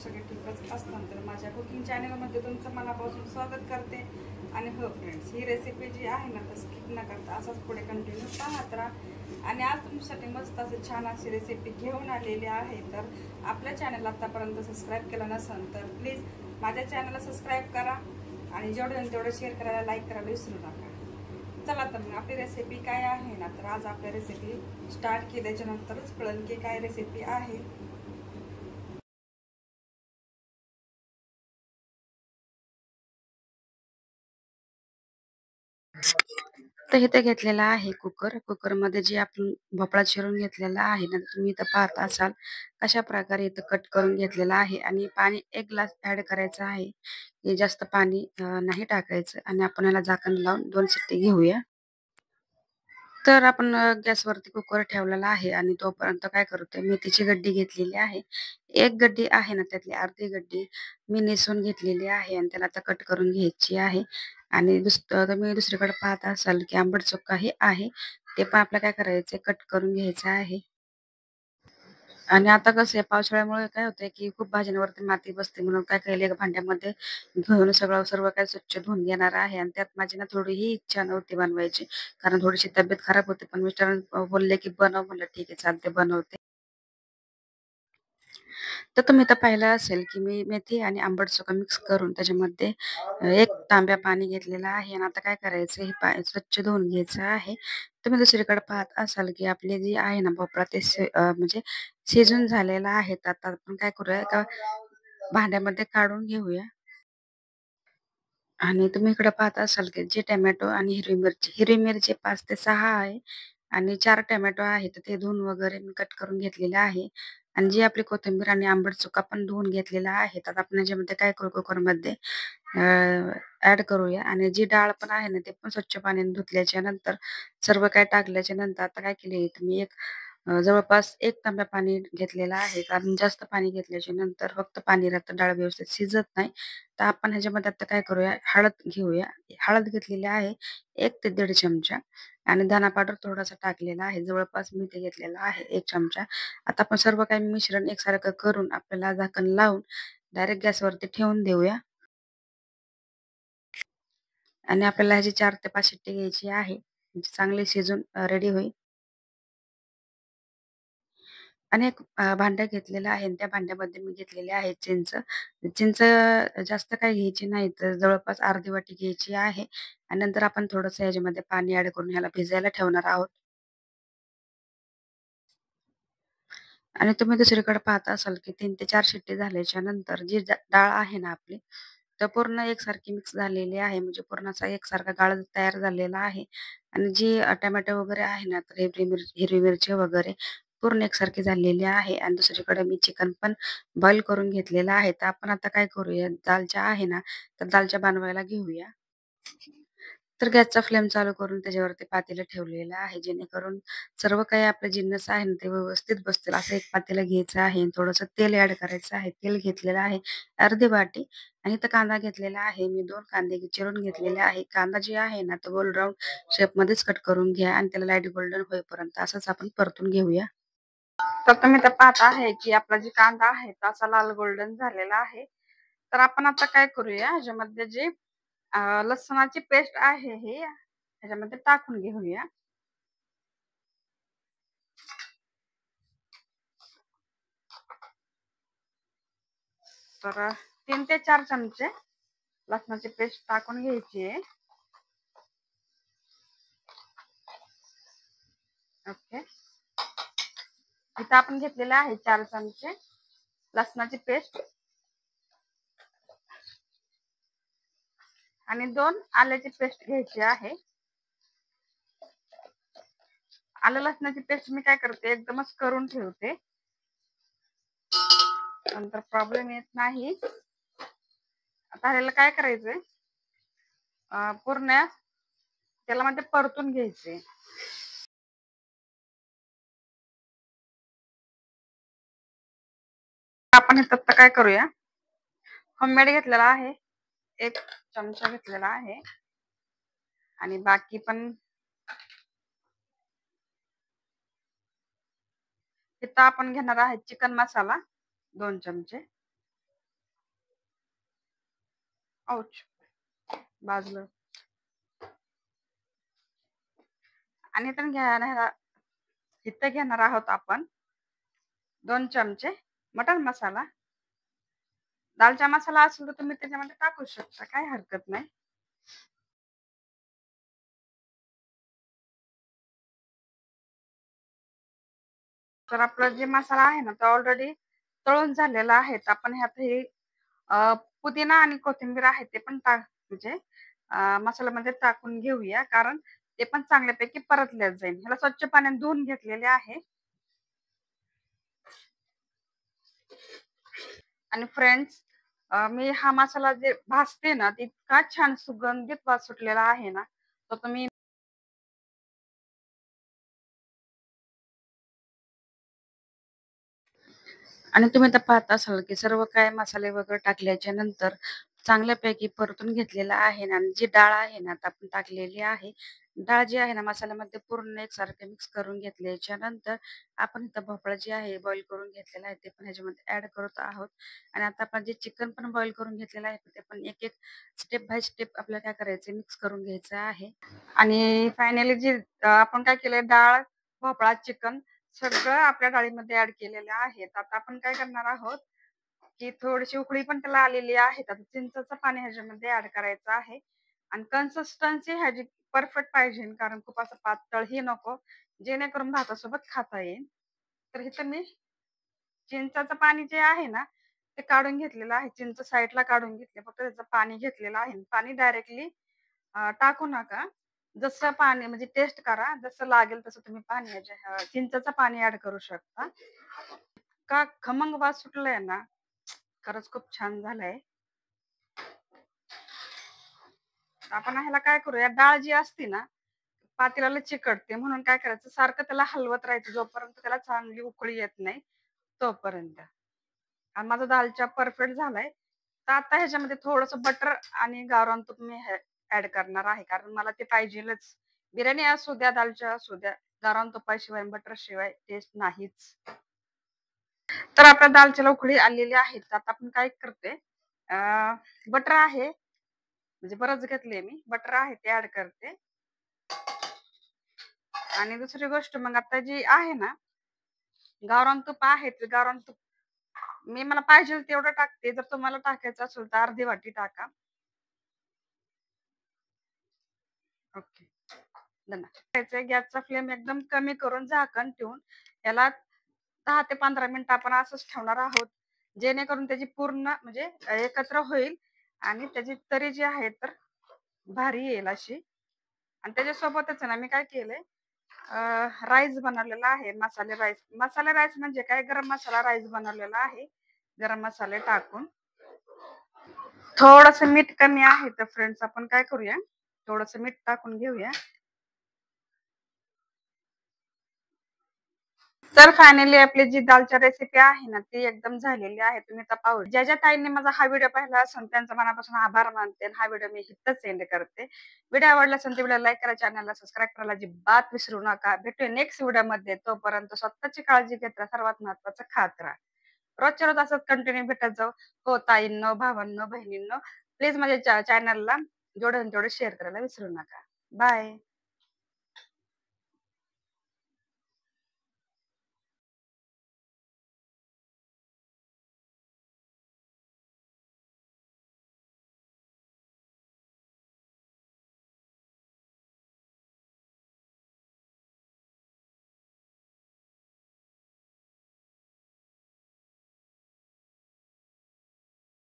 सगळे ठीकच असतात. तर माझ्या कुकिंग चॅनलमध्ये तुमचं मनापासून स्वागत करते. आणि हो फ्रेंड्स, ही रेसिपी जी आहे ना तर स्किप न करता असंच पुढे कंटिन्यू पाहत राहा. आणि आज तुमच्यासाठी मस्त असे छान अशी रेसिपी घेऊन आलेली आहे. तर आपल्या चॅनल आतापर्यंत सबस्क्राईब केलं नसेल तर प्लीज माझ्या चॅनलला सबस्क्राईब करा आणि जेवढं होईल तेवढं शेअर करायला, लाईक करायला विसरू नका. चला तर मग आपली रेसिपी काय आहे ना, तर आज आपल्या रेसिपी स्टार्ट केल्याच्या नंतरच कळेल की काय रेसिपी आहे. तर इथे घेतलेला आहे कुकरमध्ये जे आपण भोपळा चिरून घेतलेला आहे ना, तुम्ही इथं पाहत असाल कशा प्रकारे इथं कट करून घेतलेला आहे. आणि पाणी 1 ग्लास ऍड करायचं आहे. हे जास्त पाणी नाही टाकायचं. आणि आपण याला झाकण लावून 2 शिट्टी घेऊया. तर आपण गॅसवरती कुकर ठेवलेला आहे आणि तोपर्यंत काय करतोय, मेथीची गड्डी घेतलेली आहे. एक गड्डी आहे ना, त्यातली अर्धी गड्डी मी नेसून घेतलेली आहे आणि त्याला आता कट करून घ्यायची आहे. आणि तुम्ही दुसरीकडे पाहत असाल की आंबट चुक्काही आहे. ते पण आपल्याला काय करायचं, कट करून घ्यायचं आहे. आणि आता कसं आहे, पावसाळ्यामुळे काय होतंय की खूप भाज्यांवरती माती बसते, म्हणून काय केलं, एका भांड्यामध्ये घेऊन सर्व काही स्वच्छ धुवून घेणार आहे. आणि त्यात माझी ना थोडीही इच्छा नव्हती बनवायची, कारण थोडीशी तब्येत खराब होती. पण मिस्टर बोलले की बनव, म्हणलं ठीक आहे चालते, बनवते. तर तुम्ही तर पाहिलं असेल की मी मेथी आणि आंबट चुका मिक्स करून त्याच्यामध्ये 1 तांब्या पाणी घेतलेलं आहे. आणि आता काय करायचं, हे पाणी स्वच्छ धुवून घ्यायचं आहे. तुम्ही दुसरीकडे पाहत असाल की आपले जे आहे ना भोपळा, ते म्हणजे शिजून झालेला आहे. तर आता आपण काय करूया, एका भांड्यामध्ये काढून घेऊया. आणि तुम्ही इकडे पाहत असाल की जे टोमॅटो आणि हिरवी मिरची 5 ते 6 आहे. आणि 4 टोमॅटो आहे, तर ते धुवून वगैरे मी कट करून घेतलेले आहे. आणि जी आपली कोथिंबीर आणि आंबट चुका पण धुवून घेतलेला आहे. तर आपण याच्यामध्ये काय करू, कुकरमध्ये ॲड करूया. आणि जी डाळ पण आहे ना, ते पण स्वच्छ पाण्याने धुतल्याच्या नंतर सर्व काही टाकल्याच्या नंतर आता काय केले, तुम्ही जवळपास 1 तांब्या पाणी घेतलेलं आहे. कारण जास्त पाणी घेतल्याच्या नंतर फक्त पाणी राहतं, डाळ व्यवस्थित शिजत नाही. तर आपण ह्याच्यामध्ये आता काय करूया, हळद घेऊया. हळद घेतलेली आहे 1 ते 1.5 चमचा. आणि धना पावडर थोडासा टाकलेला आहे, जवळपास मी ते घेतलेला आहे 1 चमचा. आता आपण सर्व काही मिश्रण एकसारखं करून आपल्याला झाकण लावून डायरेक्ट गॅसवरती ठेवून देऊया. आणि आपल्याला ह्याची 4 ते 5 शिट्टी घ्यायची आहे, म्हणजे चांगली शिजून रेडी होईल. आणि एक भांडं घेतलेलं आहे आणि त्या भांड्यामध्ये मी घेतलेले आहे चिंच. चिंच जास्त काही घ्यायची नाही, तर जवळपास अर्धी वाटी घ्यायची आहे. आणि नंतर आपण थोडंसं ह्याच्यामध्ये पाणी ॲड करून ह्याला भिजायला ठेवणार आहोत. आणि तुम्ही दुसरीकडे पाहता असाल की 3 ते 4 शिट्टी झाल्याच्या नंतर जी डाळ आहे ना आपली, तर पूर्ण एकसारखी मिक्स झालेली आहे. म्हणजे पूर्ण असा एकसारखा गाळ तयार झालेला आहे. आणि जी टोमॅटो वगैरे आहे ना, तर हिरवी मिरची वगैरे पूर्ण एकसारखी झालेली आहे. आणि दुसरीकडे मी चिकन पण बॉईल करून घेतलेलं आहे. तर आपण आता काय करूया, दालच्या आहे ना, तर दालच्या बनवायला घेऊया. तर गॅसचा फ्लेम चालू करून त्याच्यावरती पातेलं ठेवलेलं आहे, जेणेकरून सर्व काही आपले जिन्नस आहे ना, ते व्यवस्थित बसतील. असं एक पातेलं घ्यायचं आहे. थोडंसं तेल ॲड करायचं आहे. तेल घेतलेलं आहे अर्धी वाटी. आणि इथं कांदा घेतलेला आहे. मी 2 कांदे चिरून घेतलेले आहे. कांदा जे आहे ना, तो गोल राउंड शेपमध्येच कट करून घ्या आणि त्याला लाईट गोल्डन होईपर्यंत असंच आपण परतून घेऊया. तर तुम्ही तर पाहत आहे की आपला जे कांदा आहे तो असा लाल गोल्डन झालेला आहे. तर आपण आता काय करूया, ह्याच्यामध्ये जे लसणाची पेस्ट आहे हे ह्याच्यामध्ये टाकून घेऊया. तर 3 ते 4 चमचे लसणाची पेस्ट टाकून घ्यायची आहे. ओके. इथं आपण घेतलेले आहे 4 चमचे लसणाची पेस्ट. आणि 2 आल्याची पेस्ट घ्यायची आहे. आलं लसणाची पेस्ट मी काय करते, एकदमच करून ठेवते, नंतर प्रॉब्लेम येत नाही. आता ह्याला काय करायचंय, पूर्ण तेलामध्ये परतून घ्यायचे. आपण हे आता काय करूया, होममेड घेतलेला आहे 1 चमचा घेतलेला आहे. आणि बाकी पण इथं आपण घेणार आहे चिकन मसाला 2 चमचे. औच भाजलं. आणि पण इथं घेणार आहोत आपण 2 चमचे मटन मसाला. दालचा मसाला असेल तर तुम्ही त्याच्यामध्ये टाकू शकता, काही हरकत नाही. तर आपला जे मसाला आहे ना तो ऑलरेडी तळून झालेला आहे. तर आपण ह्यात हे पुदिना आणि कोथिंबीर आहे ते पण म्हणजे मसाल्यामध्ये टाकून घेऊया, कारण ते पण चांगल्यापैकी परतल्या जाईल. ह्याला स्वच्छ पाण्याने धुवून घेतलेले आहे. आणि फ्रेंड्स, मी हा मसाला जे भाजते ना, इतका छान सुगंधित वास सुटलेला आहे ना, तर तुम्ही आणि तुम्ही आता पाहत असाल, की सर्व काही मसाले वगैरे टाकल्याच्या नंतर चांगल्यापैकी परतून घेतलेलं आहे ना आणि जी डाळ आहे ना, आता आपण टाकलेली आहे. डाळ जी आहे ना, मसाल्यामध्ये पूर्ण एकसारखं मिक्स करून घेतल्याच्या नंतर आपण इथं भोपळा जे आहे बॉईल करून घेतलेला आहे, ते पण ह्याच्यामध्ये ॲड करत आहोत. आणि आता आपण जे चिकन पण बॉईल करून घेतलेलं आहे, ते पण एक-एक स्टेप बाय स्टेप आपल्याला काय करायचं मिक्स करून घ्यायचं आहे. आणि फायनली जी आपण काय केलंय डाळ, भोपळा, चिकन सगळं आपल्या डाळीमध्ये ऍड केलेलं आहे. आता आपण काय करणार आहोत, की थोडीशी उकळी पण त्याला आलेली आहे. आता चिंचेचं पाणी ह्याच्यामध्ये ऍड करायचं आहे. आणि कन्सिस्टन्सी ह्याची परफेक्ट पाहिजे, कारण खूप असं पातळही नको, जेणेकरून भातासोबत खाता येईल. तर इथं मी चिंचाचं पाणी जे आहे ना, ते काढून घेतलेलं आहे. चिंच साईडला काढून घेतले. फक्त त्याचं पाणी घेतलेलं आहे. पाणी डायरेक्टली टाकू नका. जसं पाणी म्हणजे टेस्ट करा. जसं लागेल तसं तुम्ही पाणी चिंचेचं पाणी ॲड करू शकता. का खमंग वास सुटलाय ना, खरंच खूप छान झालंय. आपण ह्याला काय करूया, डाळ जी असते ना, पातेल्याला चिकटते म्हणून काय करायचं, सारखं त्याला हलवत राहायचं जोपर्यंत त्याला चांगली उकळी येत नाही तोपर्यंत. आणि माझा दालचा परफेक्ट झालाय. तर आता ह्याच्यामध्ये थोडंसं बटर आणि गावरान तूप मी ऍड करणार आहे, कारण मला ते पाहिजेलच. बिर्याणी असू द्या, दालचा असू द्या, गावरान तुपाशिवाय बटर शिवाय टेस्ट नाहीच. तर आपल्या दालच्याला उकळी आलेली आहे. तर आता आपण काय करते, बटर आहे म्हणजे बरंच घेतले मी, बटर आहे ते ऍड करते. आणि दुसरी गोष्ट मग आता जी आहे ना, गावरान तूप आहे ते गावरान तूप मला पाहिजे तेवढं टाकते. जर तुम्हाला टाकायचं असेल तर अर्धी वाटी टाका. ओके, धन्यवाद. गॅसचा फ्लेम एकदम कमी करून झाकण ठेवून याला 10 ते 15 मिनिटं आपण असंच ठेवणार आहोत, जेणेकरून त्याची पूर्ण म्हणजे एकत्र होईल आणि त्याची तरी जी आहे तर भारी येईल अशी. आणि त्याच्यासोबतच ना मी काय केलंय, राईस बनवलेला आहे, मसाले राईस. मसाले राईस म्हणजे काय, गरम मसाला राईस बनवलेला आहे गरम मसाले टाकून. थोडस मीठ कमी आहे तर फ्रेंड्स आपण काय करूया, थोडस मीठ टाकून घेऊया. तर फायनली आपली जी दालच्या रेसिपी आहे ना, ती एकदम झालेली आहे. तुम्ही तर पाहू, ज्या ज्या ताईंनी माझा हा व्हिडिओ पाहिला असेल त्यांचा मनापासून आभार मानते. हा व्हिडिओ मी इथंच सेंड करते. व्हिडिओ आवडला असेल तर व्हिडिओ लाईक करा, चॅनलला सबस्क्राईब करायला अजिबात विसरू नका. भेटूया नेक्स्ट व्हिडिओमध्ये. तोपर्यंत स्वतःची काळजी घेत सर्वात महत्वाचं खात राहा. रोजच्या रोज असंच कंटिन्यू भेटत जाऊ. हो ताईंनो, भावांनो, बहिणींनो, प्लीज माझ्या चॅनलला जेवढं तेवढं शेअर करायला विसरू नका. बाय.